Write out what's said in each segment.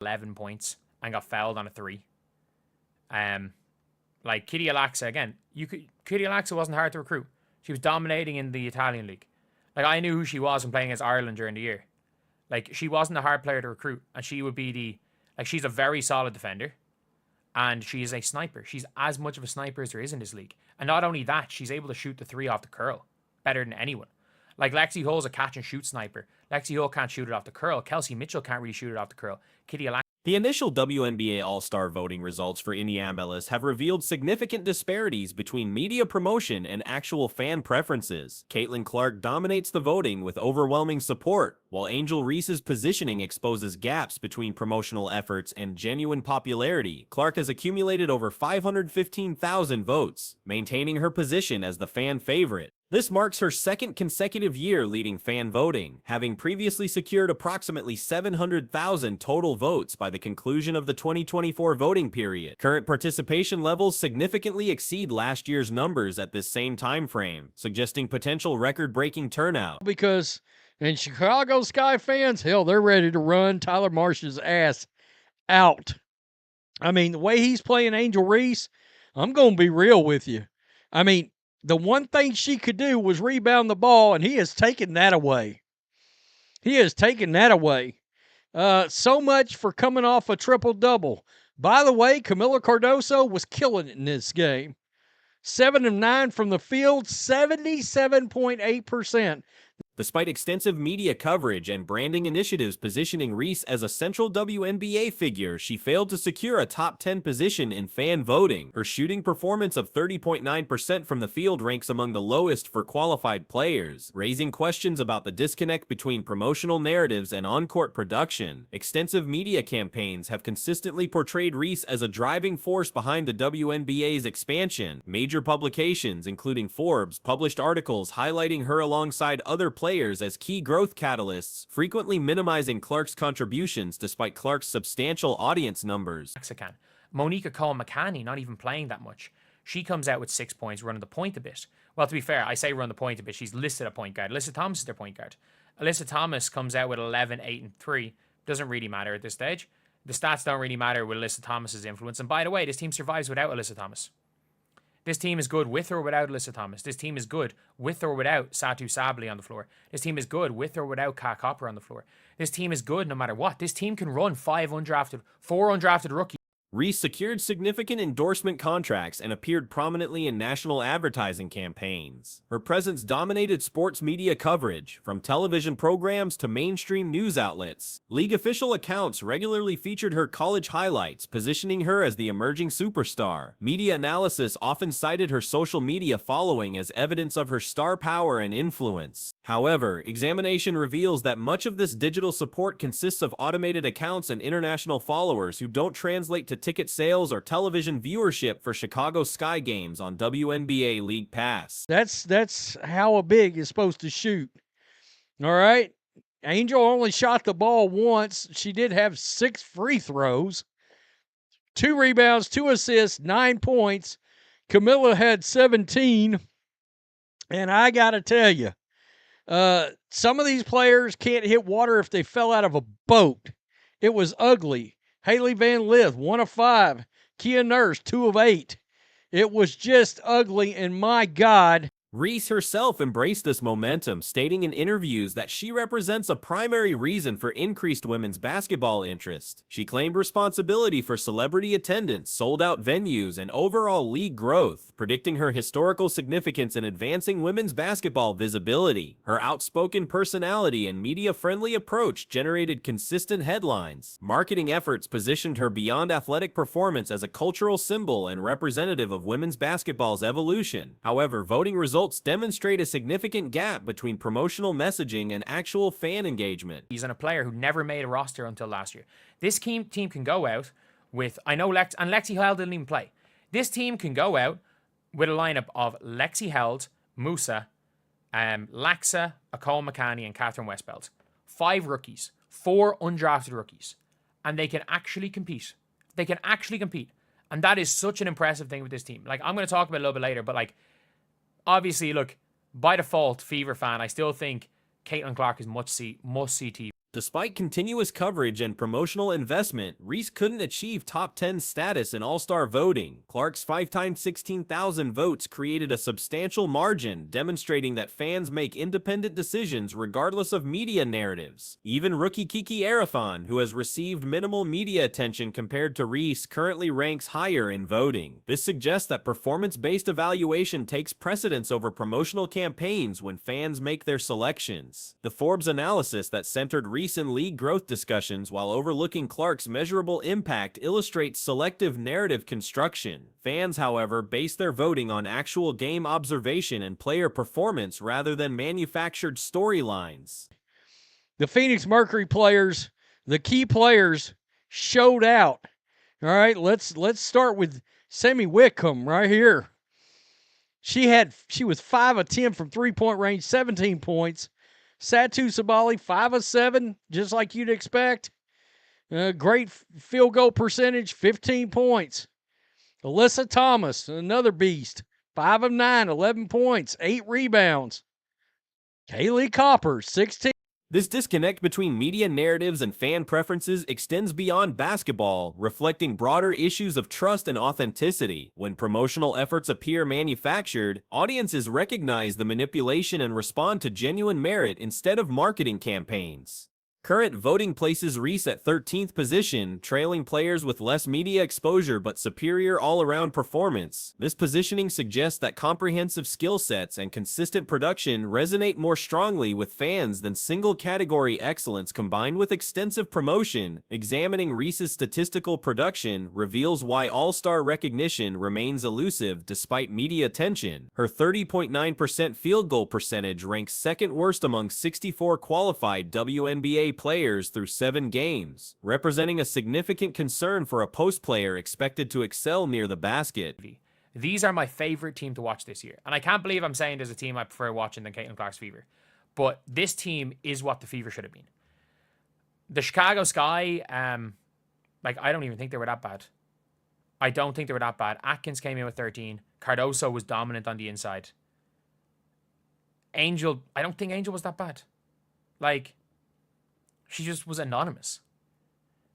11 points and got fouled on a 3. Like Kitty Alaxa, again, Kitty Alaxa wasn't hard to recruit. She was dominating in the Italian league. Like, I knew who she was when playing against Ireland during the year. Like, she wasn't a hard player to recruit, and she would be she's a very solid defender, and she is a sniper. She's as much of a sniper as there is in this league. And not only that, she's able to shoot the 3 off the curl better than anyone. Like, Lexi Hull's a catch and shoot sniper. Lexi Hull can't shoot it off the curl. Kelsey Mitchell can't really shoot it off the curl. Kitty Alaxa. The initial WNBA All-Star voting results for Indianapolis have revealed significant disparities between media promotion and actual fan preferences. Caitlin Clark dominates the voting with overwhelming support, while Angel Reese's positioning exposes gaps between promotional efforts and genuine popularity. Clark has accumulated over 515,000 votes, maintaining her position as the fan favorite. This marks her second consecutive year leading fan voting, having previously secured approximately 700,000 total votes by the conclusion of the 2024 voting period. Current participation levels significantly exceed last year's numbers at this same time frame, suggesting potential record-breaking turnout. Because in Chicago Sky fans, hell, they're ready to run Tyler Marsh's ass out. I mean, the way he's playing Angel Reese, I'm going to be real with you. I mean, the one thing she could do was rebound the ball, and he has taken that away. He has taken that away. So much for coming off a triple-double. By the way, Camila Cardoso was killing it in this game. 7 of 9 from the field, 77.8%. Despite extensive media coverage and branding initiatives positioning Reese as a central WNBA figure, she failed to secure a top 10 position in fan voting. Her shooting performance of 30.9% from the field ranks among the lowest for qualified players, raising questions about the disconnect between promotional narratives and on-court production. Extensive media campaigns have consistently portrayed Reese as a driving force behind the WNBA's expansion. Major publications, including Forbes, published articles highlighting her alongside other players as key growth catalysts, frequently minimizing Clark's contributions despite Clark's substantial audience numbers. Monica Cole-McCanny not even playing that much. She comes out with 6 points, running the point a bit. Well, to be fair, I say run the point a bit. She's listed a point guard. Alyssa Thomas is their point guard. Alyssa Thomas comes out with 11, 8, and 3. Doesn't really matter at this stage. The stats don't really matter with Alyssa Thomas's influence. And by the way, this team survives without Alyssa Thomas. This team is good with or without Alyssa Thomas. This team is good with or without Satu Sabli on the floor. This team is good with or without Kat Copper on the floor. This team is good no matter what. This team can run 4 undrafted rookies. Reese secured significant endorsement contracts and appeared prominently in national advertising campaigns. Her presence dominated sports media coverage, from television programs to mainstream news outlets. League official accounts regularly featured her college highlights, positioning her as the emerging superstar. Media analysis often cited her social media following as evidence of her star power and influence. However, examination reveals that much of this digital support consists of automated accounts and international followers who don't translate to ticket sales or television viewership for Chicago Sky games on WNBA League Pass. That's how a big is supposed to shoot. All right? Angel only shot the ball once. She did have 6 free throws, 2 rebounds, 2 assists, 9 points. Camilla had 17. And I got to tell you, some of these players can't hit water if they fell out of a boat. It was ugly. Haley Van Lith, 1 of 5. Kia Nurse, 2 of 8. It was just ugly, and my God. Reese herself embraced this momentum, stating in interviews that she represents a primary reason for increased women's basketball interest. She claimed responsibility for celebrity attendance, sold-out venues, and overall league growth, predicting her historical significance in advancing women's basketball visibility. Her outspoken personality and media-friendly approach generated consistent headlines. Marketing efforts positioned her beyond athletic performance as a cultural symbol and representative of women's basketball's evolution. However, voting results demonstrate a significant gap between promotional messaging and actual fan engagement. He's on a player who never made a roster until last year. This team can go out with, I know Lexi Held didn't even play. This team can go out with a lineup of Lexi Held, Musa, Laxa, Akol McCanny, and Catherine Westbelt. 5 rookies, 4 undrafted rookies, and they can actually compete. They can actually compete. And that is such an impressive thing with this team. Like, I'm going to talk about it a little bit later, but like, obviously, look, by default, Fever fan, I still think Caitlin Clark is must-see TV. Despite continuous coverage and promotional investment, Reese couldn't achieve top 10 status in All-Star voting. Clark's 5 times 16,000 votes created a substantial margin, demonstrating that fans make independent decisions regardless of media narratives. Even rookie Kiki Arafan, who has received minimal media attention compared to Reese, currently ranks higher in voting. This suggests that performance-based evaluation takes precedence over promotional campaigns when fans make their selections. The Forbes analysis that centered recent league growth discussions while overlooking Clark's measurable impact illustrates selective narrative construction. Fans, however, base their voting on actual game observation and player performance rather than manufactured storylines. The Phoenix Mercury players, the key players, showed out. All right, let's start with Semi Wickham right here. She was 5 of 10 from 3-point range, 17 points. Satu Sabali, 5 of 7, just like you'd expect. Great field goal percentage, 15 points. Alyssa Thomas, another beast, 5 of 9, 11 points, 8 rebounds. Kaylee Copper, 16. This disconnect between media narratives and fan preferences extends beyond basketball, reflecting broader issues of trust and authenticity. When promotional efforts appear manufactured, audiences recognize the manipulation and respond to genuine merit instead of marketing campaigns. Current voting places Reese at 13th position, trailing players with less media exposure but superior all-around performance. This positioning suggests that comprehensive skill sets and consistent production resonate more strongly with fans than single-category excellence combined with extensive promotion. Examining Reese's statistical production reveals why all-star recognition remains elusive despite media attention. Her 30.9% field goal percentage ranks second worst among 64 qualified WNBA players through 7 games, representing a significant concern for a post player expected to excel near the basket. These are my favorite team to watch this year. And I can't believe I'm saying there's a team I prefer watching than Caitlin Clark's Fever. But this team is what the Fever should have been. The Chicago Sky, I don't even think they were that bad. I don't think they were that bad. Atkins came in with 13. Cardoso was dominant on the inside. Angel, I don't think Angel was that bad. She just was anonymous.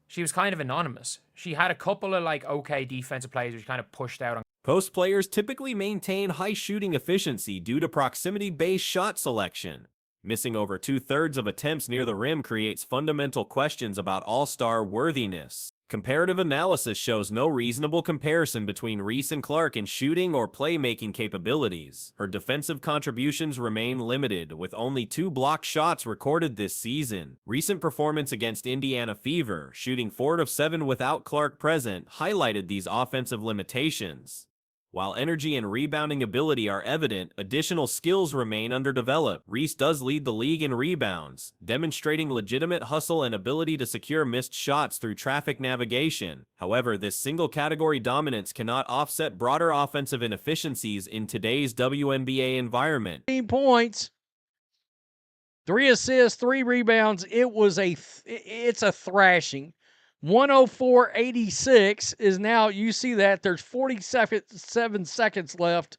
She was kind of anonymous. She had a couple of okay defensive plays which kind of pushed out on. Post players typically maintain high shooting efficiency due to proximity-based shot selection. Missing over 2/3 of attempts near the rim creates fundamental questions about all-star worthiness. Comparative analysis shows no reasonable comparison between Reese and Clark in shooting or playmaking capabilities. Her defensive contributions remain limited, with only 2 blocked shots recorded this season. Recent performance against Indiana Fever, shooting 4 of 7 without Clark present, highlighted these offensive limitations. While energy and rebounding ability are evident, additional skills remain underdeveloped. Reese does lead the league in rebounds, demonstrating legitimate hustle and ability to secure missed shots through traffic navigation. However, this single-category dominance cannot offset broader offensive inefficiencies in today's WNBA environment. 15 points, 3 assists, 3 rebounds. It's a thrashing. 104.86 is now, you see that, there's 47 seconds left.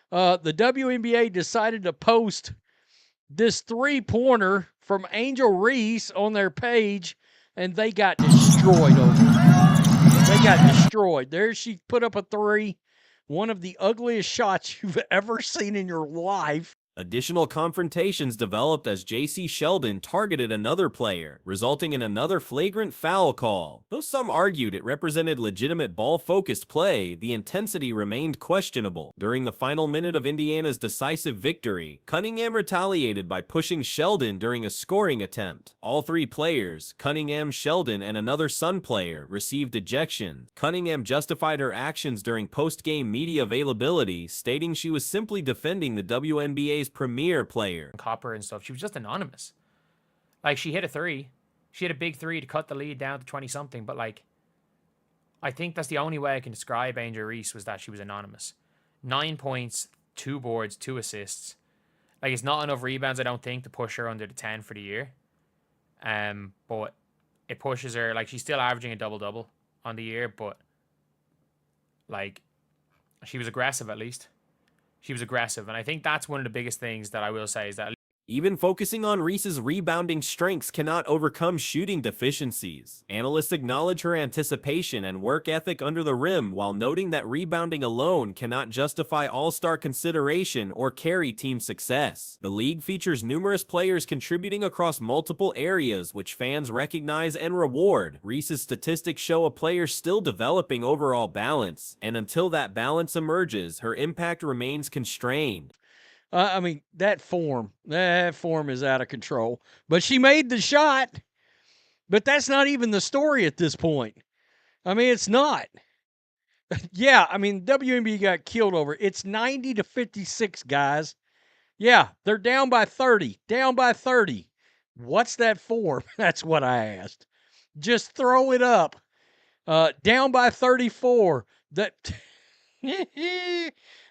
The WNBA decided to post this 3-pointer from Angel Reese on their page, and they got destroyed over it. They got destroyed. There she put up a 3, one of the ugliest shots you've ever seen in your life. Additional confrontations developed as J.C. Sheldon targeted another player, resulting in another flagrant foul call. Though some argued it represented legitimate ball-focused play, the intensity remained questionable. During the final minute of Indiana's decisive victory, Cunningham retaliated by pushing Sheldon during a scoring attempt. All 3 players, Cunningham, Sheldon, and another Sun player, received ejection. Cunningham justified her actions during post-game media availability, stating she was simply defending the WNBA's premier player. Copper and stuff. She was just anonymous. She hit a 3. She hit a big 3 to cut the lead down to 20-something. But, I think that's the only way I can describe Angel Reese was that she was anonymous. 9 points, 2 boards, 2 assists. It's not enough rebounds, I don't think, to push her under the 10 for the year. But it pushes her. She's still averaging a double-double on the year. But, she was aggressive at least. She was aggressive, and I think that's one of the biggest things that I will say is that Even focusing on Reese's rebounding strengths cannot overcome shooting deficiencies. Analysts acknowledge her anticipation and work ethic under the rim while noting that rebounding alone cannot justify all-star consideration or carry team success. The league features numerous players contributing across multiple areas which fans recognize and reward. Reese's statistics show a player still developing overall balance, and until that balance emerges, her impact remains constrained. I mean, that form is out of control. But she made the shot. But that's not even the story at this point. I mean, it's not. Yeah, I mean, WNBA got killed over. It's 90-56, guys. Yeah, they're down by 30. Down by 30. What's that for? That's what I asked. Just throw it up. Down by 34. That.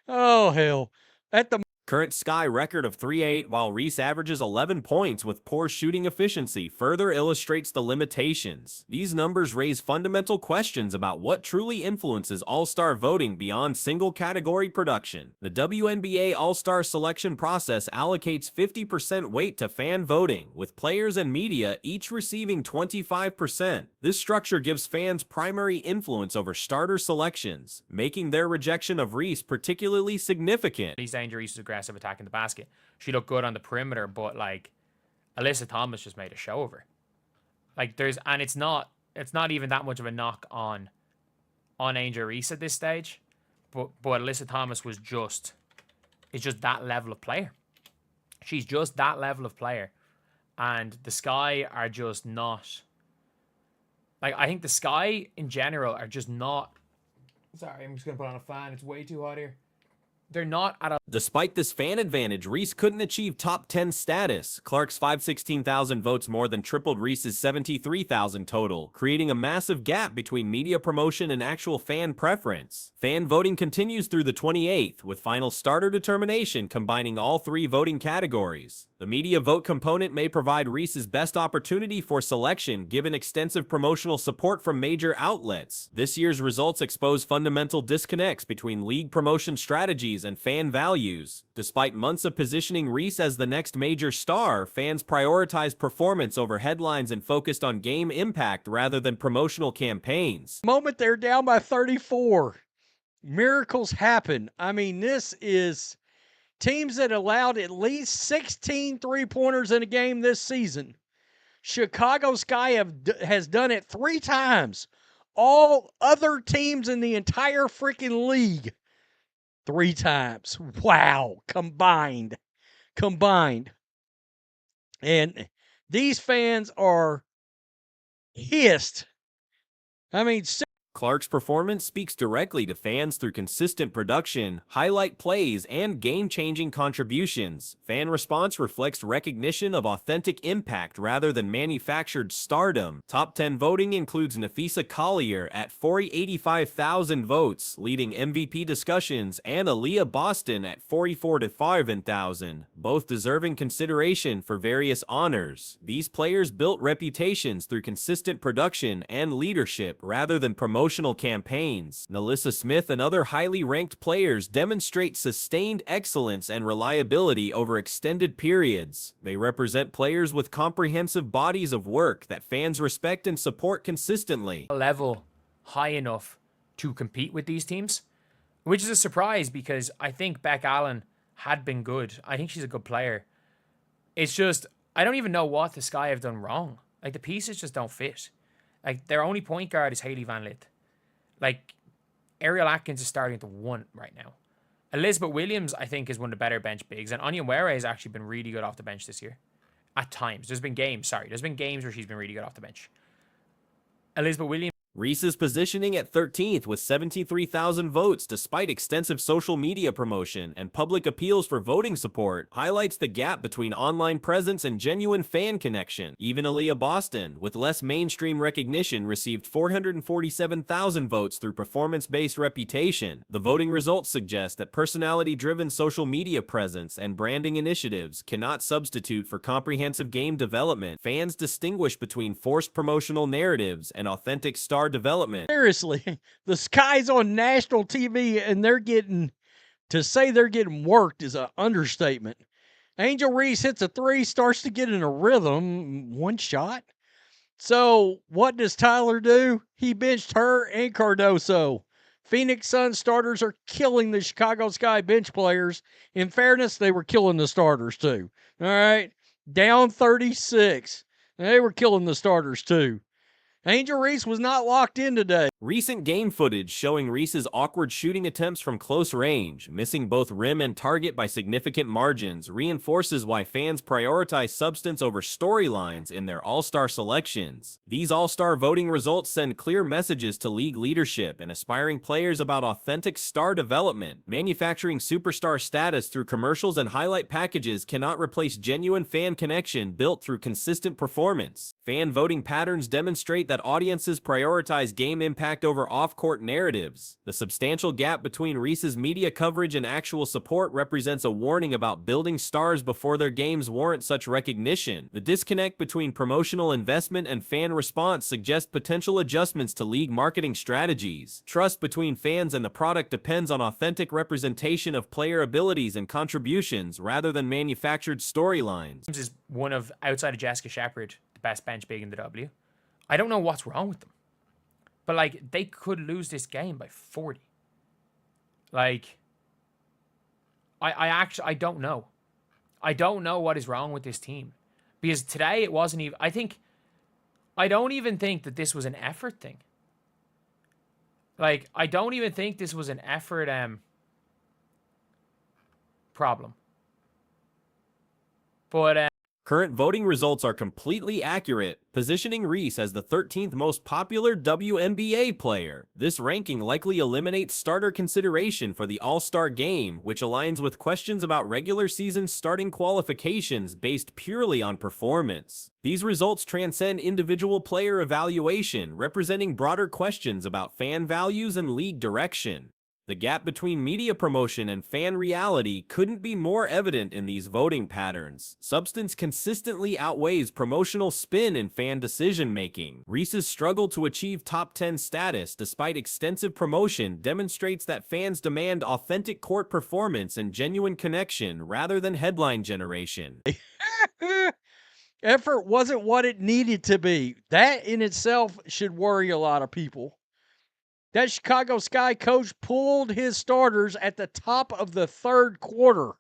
Oh, hell. At the Current Sky record of 3-8, while Reese averages 11 points with poor shooting efficiency, further illustrates the limitations. These numbers raise fundamental questions about what truly influences All-Star voting beyond single-category production. The WNBA All-Star selection process allocates 50% weight to fan voting, with players and media each receiving 25%. This structure gives fans primary influence over starter selections, making their rejection of Reese particularly significant. These injuries was aggressive attacking the basket. She looked good on the perimeter, but like Alyssa Thomas just made a show of her. Like it's not even that much of a knock on Angel Reese at this stage, but Alyssa Thomas is just that level of player. She's just that level of player, and the Sky are just not. Like, I think the Sky in general are just not. Sorry, I'm just gonna put on a fan. It's way too hot here. They're not at a. Despite this fan advantage, Reese couldn't achieve top 10 status. Clark's 516,000 votes more than tripled Reese's 73,000 total, creating a massive gap between media promotion and actual fan preference. Fan voting continues through the 28th, with final starter determination combining all three voting categories. The media vote component may provide Reese's best opportunity for selection given extensive promotional support from major outlets. This year's results expose fundamental disconnects between league promotion strategies and fan values. Despite months of positioning Reese as the next major star, fans prioritized performance over headlines and focused on game impact rather than promotional campaigns. The moment they're down by 34, miracles happen. I mean, this is teams that allowed at least 16 three-pointers in a game this season. Chicago Sky has done it 3 times. All other teams in the entire freaking league 3 times. Wow. Combined. And these fans are hissed. I mean, Clark's performance speaks directly to fans through consistent production, highlight plays, and game-changing contributions. Fan response reflects recognition of authentic impact rather than manufactured stardom. Top 10 voting includes Nafisa Collier at 485,000 votes, leading MVP discussions, and Aaliyah Boston at 44,500, both deserving consideration for various honors. These players built reputations through consistent production and leadership rather than promotional campaigns. Nalissa Smith and other highly ranked players demonstrate sustained excellence and reliability over extended periods. They represent players with comprehensive bodies of work that fans respect and support consistently. Level high enough to compete with these teams, which is a surprise because I think Beck Allen had been good. I think she's a good player. It's just, I don't even know what the Sky have done wrong. Like, the pieces just don't fit. Like, their only point guard is Hailey Van Lith. Like, Ariel Atkins is starting at the 1 right now. Elizabeth Williams, I think, is one of the better bench bigs. And Anya Were has actually been really good off the bench this year. At times. There's been games where she's been really good off the bench. Elizabeth Williams. Reese's positioning at 13th with 73,000 votes despite extensive social media promotion and public appeals for voting support highlights the gap between online presence and genuine fan connection. Even Aaliyah Boston, with less mainstream recognition, received 447,000 votes through performance-based reputation. The voting results suggest that personality-driven social media presence and branding initiatives cannot substitute for comprehensive game development. Fans distinguish between forced promotional narratives and authentic star development. Seriously, the Sky's on national TV and they're getting worked is an understatement. Angel Reese hits a three, starts to get in a rhythm. One shot. So what does Tyler do? He benched her and Cardoso. Phoenix Suns starters are killing the Chicago Sky bench players. In fairness, they were killing the starters too. All right. Down 36. They were killing the starters too. Angel Reese was not locked in today. Recent game footage showing Reese's awkward shooting attempts from close range, missing both rim and target by significant margins, reinforces why fans prioritize substance over storylines in their All-Star selections. These All-Star voting results send clear messages to league leadership and aspiring players about authentic star development. Manufacturing superstar status through commercials and highlight packages cannot replace genuine fan connection built through consistent performance. Fan voting patterns demonstrate that audiences prioritize game impact over off-court narratives. The substantial gap between Reese's media coverage and actual support represents a warning about building stars before their games warrant such recognition. The disconnect between promotional investment and fan response suggests potential adjustments to league marketing strategies. Trust between fans and the product depends on authentic representation of player abilities and contributions rather than manufactured storylines. James is one of, outside of Jessica Shepard, the best bench big in the W. I don't know what's wrong with them. But, like, they could lose this game by 40. Like, I don't know. I don't know what is wrong with this team. Because today it wasn't even, I don't even think that this was an effort thing. Like, I don't even think this was an effort problem. But, Current voting results are completely accurate, positioning Reese as the 13th most popular WNBA player. This ranking likely eliminates starter consideration for the All-Star game, which aligns with questions about regular season starting qualifications based purely on performance. These results transcend individual player evaluation, representing broader questions about fan values and league direction. The gap between media promotion and fan reality couldn't be more evident in these voting patterns. Substance consistently outweighs promotional spin in fan decision-making. Reese's struggle to achieve top 10 status despite extensive promotion demonstrates that fans demand authentic court performance and genuine connection rather than headline generation. Effort wasn't what it needed to be. That in itself should worry a lot of people. That Chicago Sky coach pulled his starters at the top of the third quarter.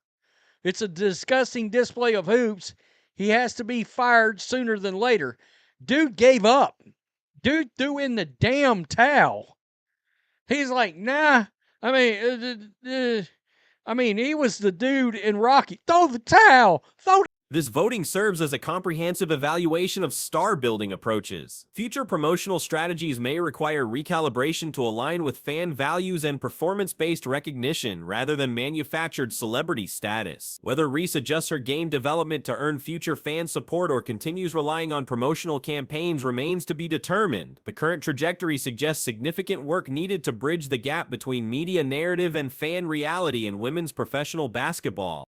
It's a disgusting display of hoops. He has to be fired sooner than later. Dude gave up. Dude threw in the damn towel. He's like, nah. I mean, he was the dude in Rocky. Throw the towel. This voting serves as a comprehensive evaluation of star-building approaches. Future promotional strategies may require recalibration to align with fan values and performance-based recognition rather than manufactured celebrity status. Whether Reese adjusts her game development to earn future fan support or continues relying on promotional campaigns remains to be determined. The current trajectory suggests significant work needed to bridge the gap between media narrative and fan reality in women's professional basketball.